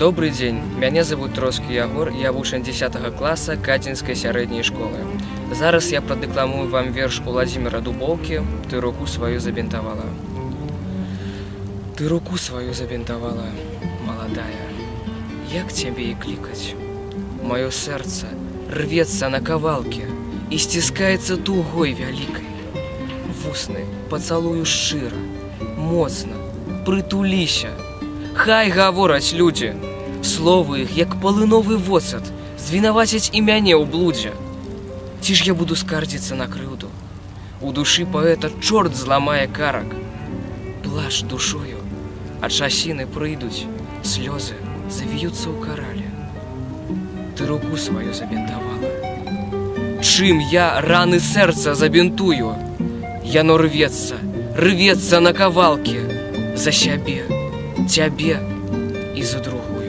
Добрый день, меня зовут Троцкий Ягор, я вучень 10 класса Катинской сярэдняй школы. Зараз я продекламую вам верш Владимира Дубовки «Ты руку свою забинтовала». Ты руку свою забинтовала, молодая, як тебе и кликать? Мое сердце рвется на кавалке и стискается тугой вяликой. Вусны поцалую шчыра, моцна, прытуліся. Хай гавораць людзі, словы іх, як палыновы воцат, звінавацяць і мяне ў блудзе. Ці ж я буду скардзіцца на крыўду? У душы паэта чорт зламае карак. Плач душою, а часіны прыйдуць, слёзы завіюцца ў карале. Ты руку сваю забінтавала. Чым я раны сэрца забінтую? Яно рвецца на кавалкі за сябе, цябе і за другую.